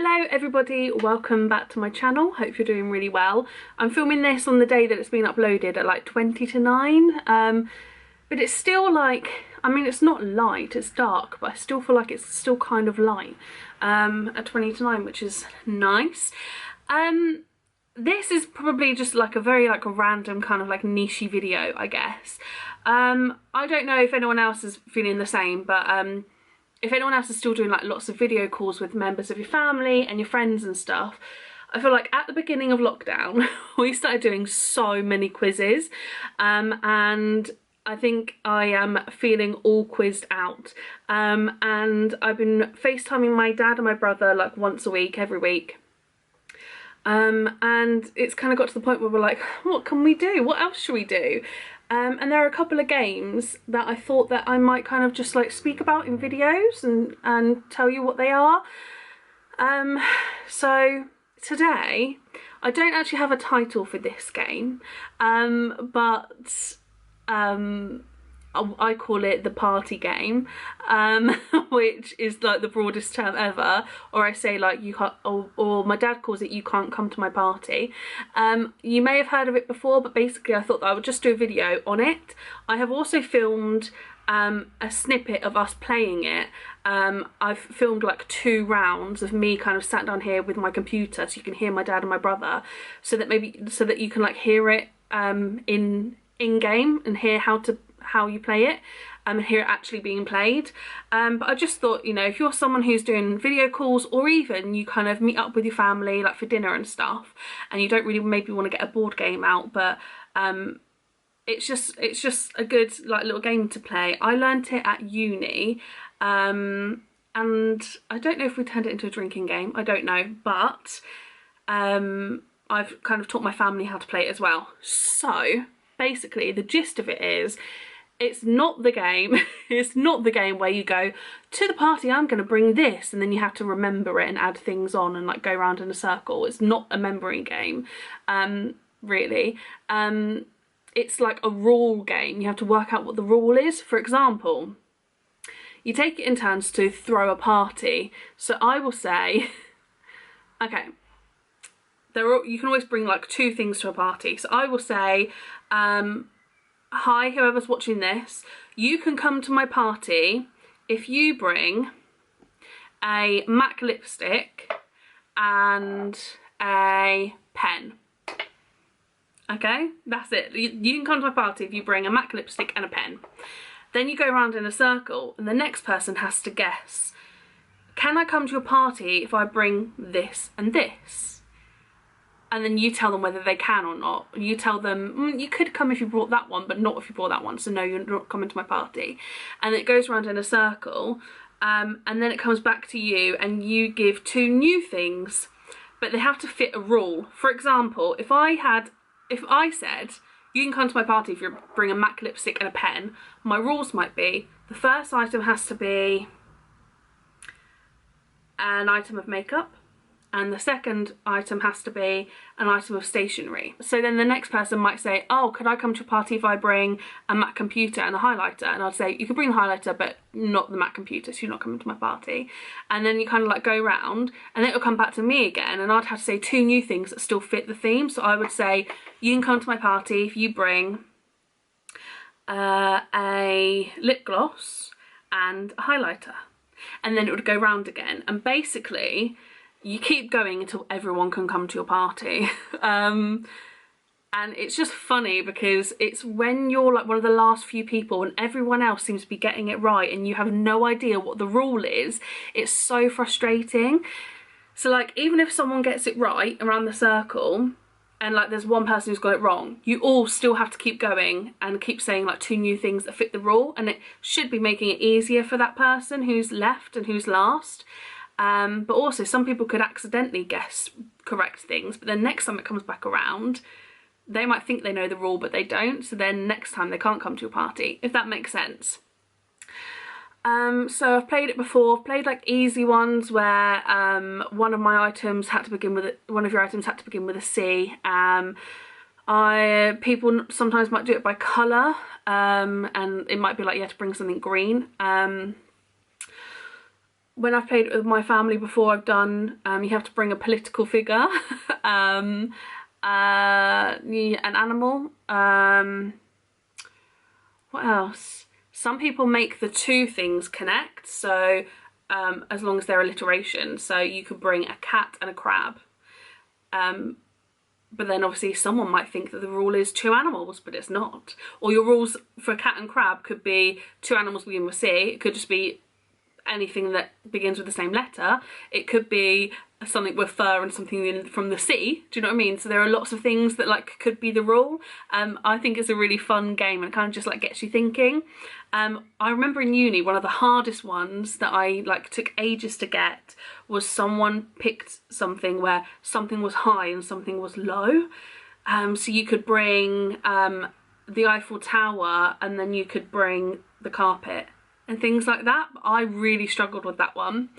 Hello everybody, welcome back to my channel. Hope you're doing really well. I'm filming this on the day that it's been uploaded at like 20 to 9, but it's still like, I mean it's not light, it's dark, but I still feel like it's still kind of light at 20 to 9, which is nice. This is probably just like a very like a random kind of like nichey video, I guess. I don't know if anyone else is feeling the same, but if anyone else is still doing like lots of video calls with members of your family and your friends and stuff, I feel like at the beginning of lockdown we started doing so many quizzes, and I think I am feeling all quizzed out, and I've been FaceTiming my dad and my brother like once a week, every week. And it's kind of got to the point where we're like, what can we do? What else should we do? And there are a couple of games that I thought that I might kind of just like speak about in videos and tell you what they are. So today, I don't actually have a title for this game, but I call it the party game, which is like the broadest term ever, or I say like you can't, or my dad calls it you can't come to my party. You may have heard of it before, but basically I thought that I would just do a video on it. I have also filmed a snippet of us playing it. I've filmed like 2 rounds of me kind of sat down here with my computer so you can hear my dad and my brother, so that you can like hear it in game and hear how you play it, and hear it actually being played. But I just thought, you know, if you're someone who's doing video calls, or even you kind of meet up with your family like for dinner and stuff, and you don't really maybe want to get a board game out, but it's just a good like little game to play. I learnt it at uni, and I don't know if we turned it into a drinking game, I don't know, but I've kind of taught my family how to play it as well. So basically the gist of it is, it's not the game it's not the game where you go to the party, I'm going to bring this, and then you have to remember it and add things on and like go around in a circle. It's not a memory game, really. It's like a rule game. You have to work out what the rule is. For example, you take it in turns to throw a party. So I will say, okay, you can always bring like 2 things to a party. So I will say, hi, whoever's watching this, you can come to my party if you bring a MAC lipstick and a pen. Okay, that's it. You can come to my party if you bring a MAC lipstick and a pen. Then you go around in a circle and the next person has to guess, can I come to your party if I bring this and this? And then you tell them whether they can or not. You tell them, you could come if you brought that one, but not if you brought that one, so no, you're not coming to my party. And it goes around in a circle, and then it comes back to you, and you give 2 new things, but they have to fit a rule. For example, if I said, you can come to my party if you bring a MAC lipstick and a pen, my rules might be, the first item has to be an item of makeup, and the second item has to be an item of stationery. So then the next person might say, oh, could I come to a party if I bring a Mac computer and a highlighter? And I'd say, you could bring the highlighter, but not the Mac computer, so you're not coming to my party. And then you kind of like go round, and then it'll come back to me again, and I'd have to say 2 new things that still fit the theme. So I would say, you can come to my party if you bring a lip gloss and a highlighter. And then it would go round again. And basically, you keep going until everyone can come to your party. And it's just funny because it's when you're like one of the last few people and everyone else seems to be getting it right and you have no idea what the rule is, it's so frustrating. So like, even if someone gets it right around the circle and like there's one person who's got it wrong, you all still have to keep going and keep saying like 2 new things that fit the rule, and it should be making it easier for that person who's left and who's last. But also some people could accidentally guess correct things, but then next time it comes back around, they might think they know the rule, but they don't. So then next time they can't come to your party, if that makes sense. So I've played it before. I've played like easy ones where one of your items had to begin with a C. People sometimes might do it by colour, and it might be like you have to bring something green. when I've played it with my family before, I've done, you have to bring a political figure, an animal, what else? Some people make the two things connect, so as long as they're alliteration, so you could bring a cat and a crab. But then obviously someone might think that the rule is 2 animals, but it's not. Or your rules for cat and crab could be 2 animals begin with C. It could just be anything that begins with the same letter. It could be something with fur and something from the sea. Do you know what I mean? So there are lots of things that like could be the rule. I think it's a really fun game and it kind of just like gets you thinking. I remember in uni, one of the hardest ones that I like took ages to get was someone picked something where something was high and something was low. So you could bring the Eiffel Tower and then you could bring the carpet and things like that. I really struggled with that one.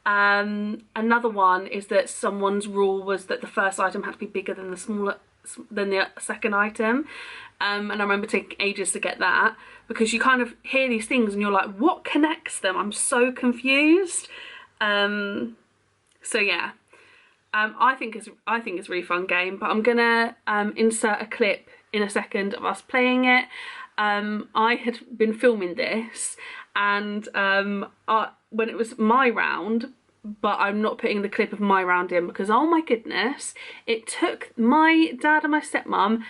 Another one is that someone's rule was that the first item had to be bigger than the second item. And I remember taking ages to get that because you kind of hear these things and you're like, what connects them? I'm so confused. So yeah, I think it's a really fun game, but I'm gonna insert a clip in a second of us playing it. I had been filming this and when it was my round, but I'm not putting the clip of my round in because oh my goodness, it took my dad and my stepmom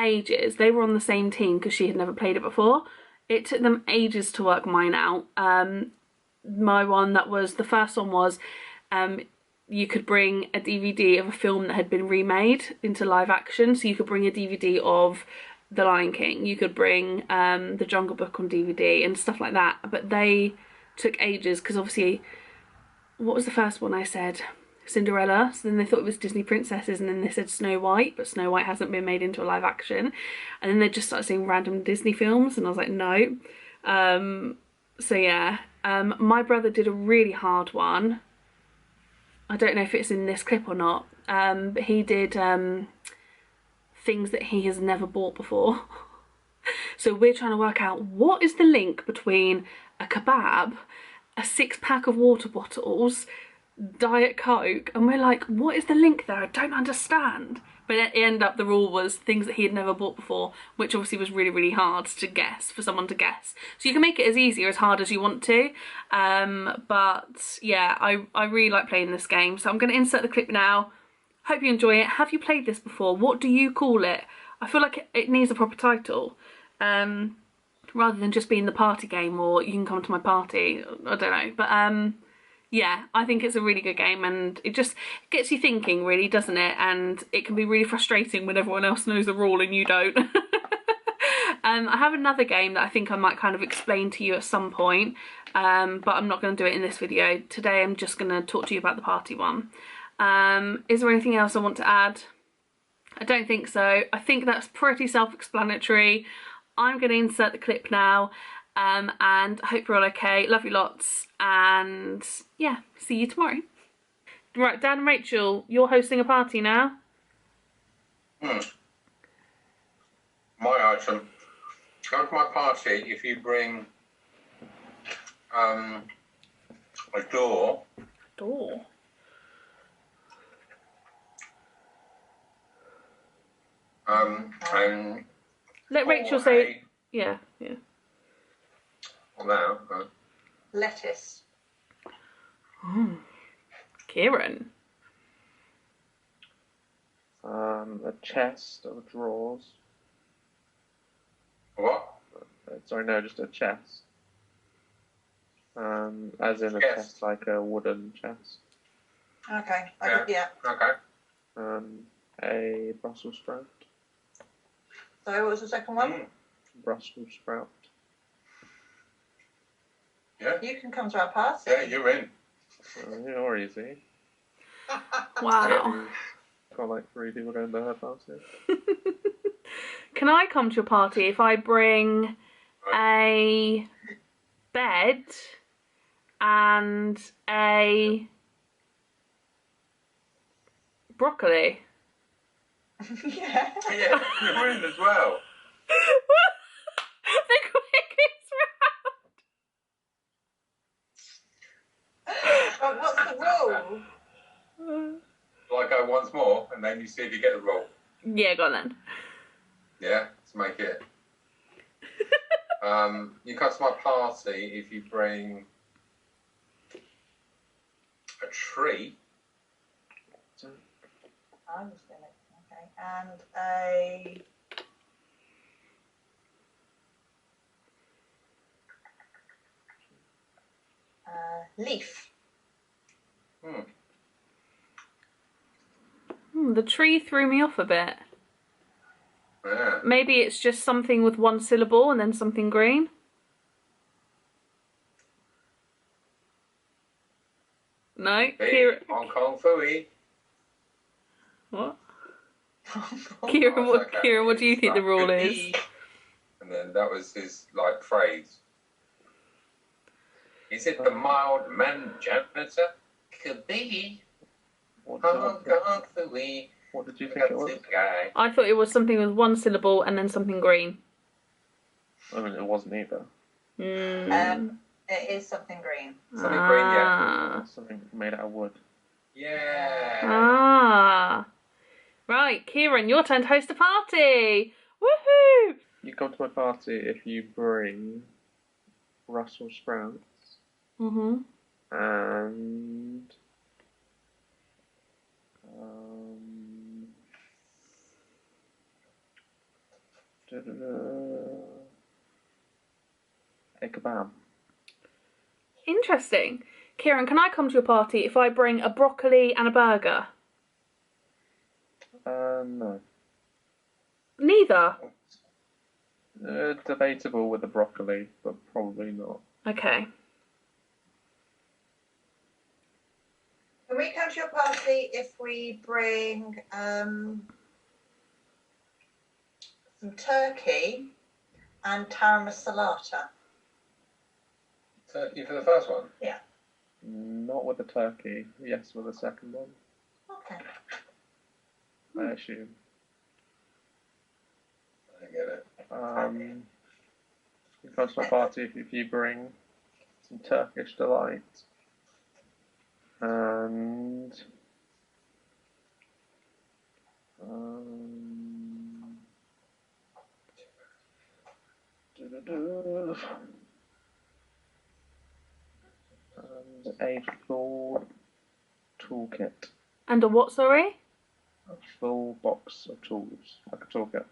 ages. They were on the same team because she had never played it before. It took them ages to work mine out. My one, that was the first one, was you could bring a DVD of a film that had been remade into live action. So you could bring a DVD of The Lion King, you could bring The Jungle Book on DVD and stuff like that. But they took ages because obviously, what was the first one I said? Cinderella. So then they thought it was Disney princesses and then they said Snow White, but Snow White hasn't been made into a live action. And then they just started saying random Disney films and I was like, no. So yeah, my brother did a really hard one. I don't know if it's in this clip or not, but he did things that he has never bought before. So we're trying to work out what is the link between a kebab, a 6-pack of water bottles, Diet Coke, and we're like, what is the link there? I don't understand. But at the end up, the rule was things that he had never bought before, which obviously was really, really hard to guess, for someone to guess. So you can make it as easy or as hard as you want to. But yeah, I really like playing this game. So I'm going to insert the clip now. Hope you enjoy it. Have you played this before? What do you call it? I feel like it needs a proper title. Rather than just being the party game or you can come to my party. I don't know. But yeah, I think it's a really good game and it just gets you thinking really, doesn't it? And it can be really frustrating when everyone else knows the rule and you don't. I have another game that I think I might kind of explain to you at some point, but I'm not going to do it in this video. Today I'm just going to talk to you about the party one. Is there anything else I want to add? I don't think so. I think that's pretty self-explanatory. I'm going to insert the clip now. And I hope you're all okay. Love you lots. And yeah, see you tomorrow. Right, Dan and Rachel, you're hosting a party now. My item. Go to my party if you bring a door. Door? And let Rachel say, yeah. Well, now, lettuce. Kieran. A chest of drawers. what? Sorry, no, just a chest. As in a chest, like a wooden chest. Okay. Yeah. Okay. A Brussels sprout. So what was the second one? Brussels sprout. Yeah. You can come to our party. Yeah, you're in. You're easy. Wow. Got like 3 people going to her party. Can I come to your party if I bring a bed and a broccoli? Yeah. Yeah, you're in as well. The quickest round. go once more, and then you see if you get the rule. Yeah, go on then. Yeah, let's make it. You come to my party if you bring a tree. I'm just gonna, okay, and a leaf. The tree threw me off a bit. Yeah. Maybe it's just something with one syllable and then something green. No, Kira. Hong Kong Fooey. What? Oh, Kira, what? okay. Kira, what do you think the rule Could is? be. And then that was his like phrase. Is it the mild janitor? Could be. What Hong Kong Fooey. did you think it was? Guy. I thought it was something with one syllable and then something green. I mean, it wasn't either. It is something green. Something green, yeah. Something made out of wood. Yeah. Ah. Right, Kieran, your turn to host a party. Woohoo! You come to my party if you bring Brussels sprouts Mhm. and a kebab. Interesting. Kieran, can I come to your party if I bring a broccoli and a burger? No. Neither. Debatable with the broccoli, but probably not. Okay. Can we come to your party if we bring some turkey and taram salata? Turkey for the first one? Yeah. Not with the turkey. Yes, with the second one. Okay. I assume. I get it. You come to my party if you bring some Turkish delight and a full toolkit. And a what, sorry? A full box of tools, like a toolkit.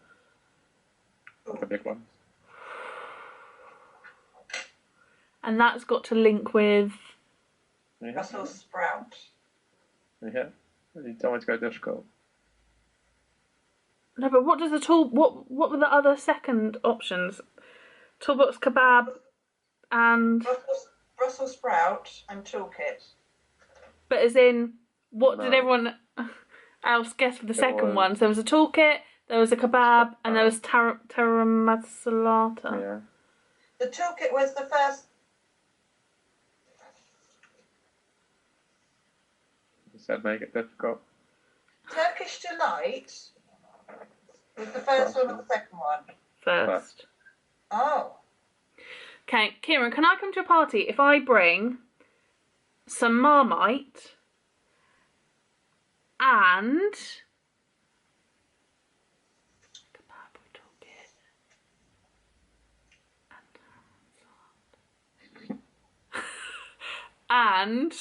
Like a big one. And that's got to link with... Yeah. Brussels sprout. Yeah. You tell me to go difficult. No, but what does the tool... What were the other second options? Toolbox kebab and... Brussels sprout and toolkit. But as in, what did No. everyone else guess for the second was- one? So there was a toolkit, there was a kebab, and there was taram salata. Yeah. The toolkit was the first. You said make it difficult. Turkish delight was the first one or the second one? First. Oh. Okay, Kieran, can I come to a party if I bring some Marmite and kebab or toolkit and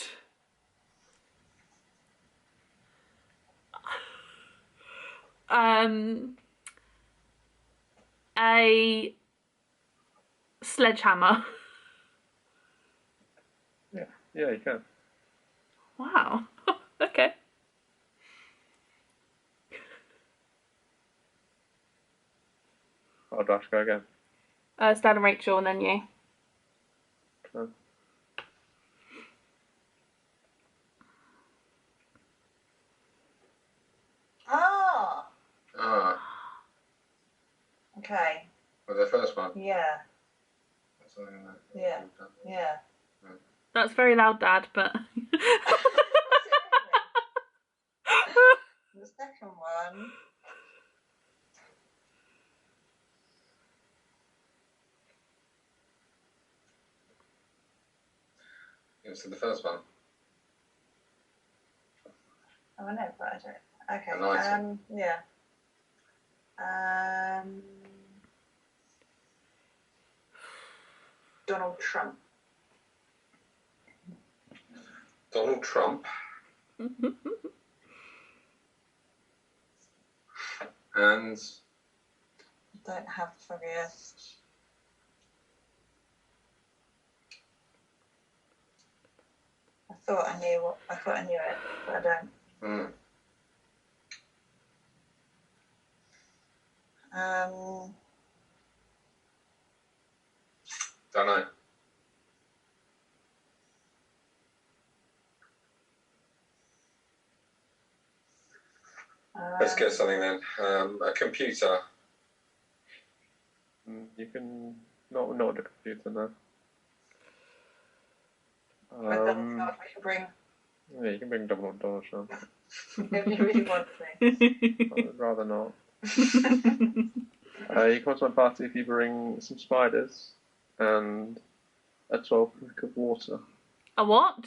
a sledgehammer. Yeah, you can. Wow. Okay. I'll dash go again. Stan and Rachel, and then you. No. Ah. Ah, Okay. for the first one. Yeah. That's something that Yeah. we've done. Yeah. That's very loud, Dad, but... The second one. It was for the first one. Oh, I know, but I don't. Okay. An item. Yeah. Donald Trump. Donald Trump. And Don't have the foggiest. I thought I knew it, but I don't. don't know. Let's get something then. A computer. You can not a computer now. I can bring. Yeah, you can bring Donald Trump. If you really want to. I would rather not. You come to my party if you bring some spiders and a 12-pack of water. A what?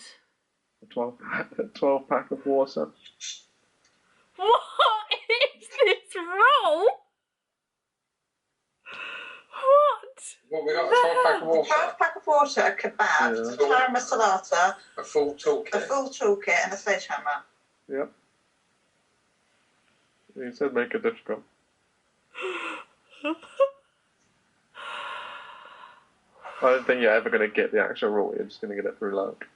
A 12-pack of water. What is this roll? What? What we got? A 12-pack of water. 12-pack of water, a kebab, a tara salata, A full toolkit. a full toolkit, and a sledgehammer. Yep. You said make it difficult. I don't think you're ever going to get the actual rule. You're just going to get it through luck.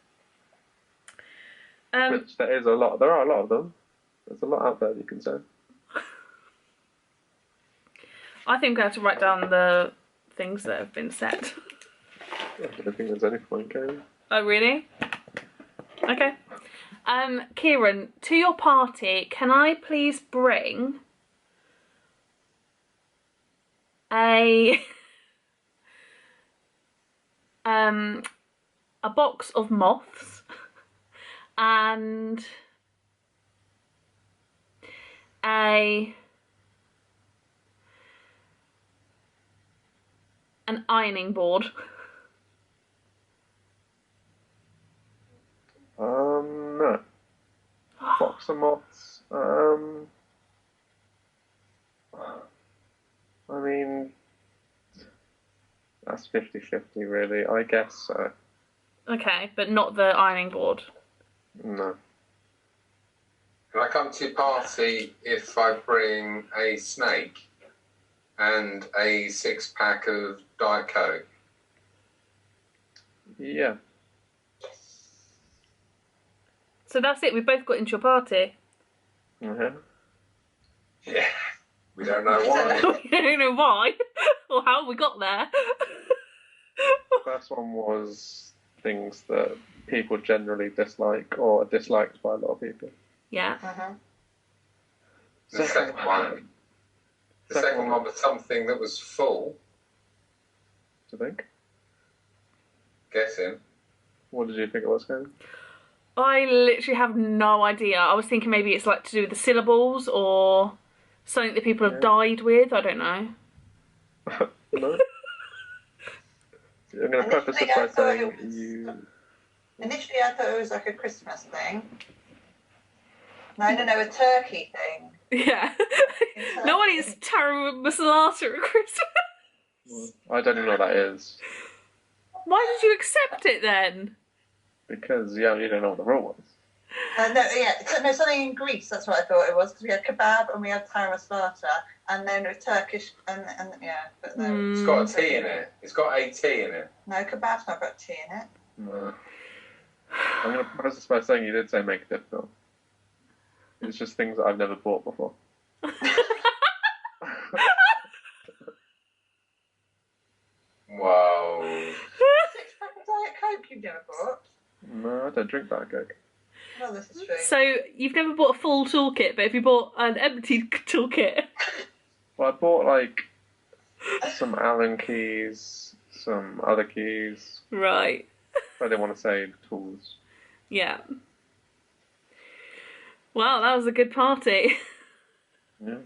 Which there is a lot. There are a lot of them. There's a lot out there that you can say. I think I have to write down the things that have been said. I don't think there's any point, Kayleigh. Oh, really? Okay. Kieran, to your party, can I please bring a box of moths and an ironing board? No. Box of moths. I mean, that's 50-50 really. I guess so. Okay, but not the ironing board. No. Can I come to your party if I bring a snake and a 6-pack of Diet Coke? Yeah. So that's it, we've both got into your party. Yeah. Yeah. We don't know why. We don't know why or how we got there. First one was things that people generally dislike or are disliked by a lot of people. Yeah. The second one. The second one was something that was full. Do you think? Guessing. What did you think it was, Kayleigh? I literally have no idea. I was thinking maybe it's like to do with the syllables or something that people have died with. I don't know. No? I'm going to preface this by saying you... Initially, I thought it was like a Christmas thing. No, a turkey thing. Yeah. No one eats taro masalata at Christmas. I don't even know what that is. Why did you accept it then? Because, yeah, you don't know what the rule was. No, something in Greece, that's what I thought it was, because we had kebab and we had tara salata, and then with Turkish, and yeah, but no. It's got a tea in it. It's got a tea in it. No, kebab's not got tea in it. No. I'm going to preface this by saying you did say make it difficult. It's just things that I've never bought before. Wow. 6-pack of Diet Coke you've never bought? No, I don't drink Diet Coke. Well, this is true. So you've never bought a full toolkit, but if you bought an empty toolkit... Well, I bought, like, some Allen keys, some other keys. Right. I didn't want to say tools. Yeah. Well, that was a good party. Yeah.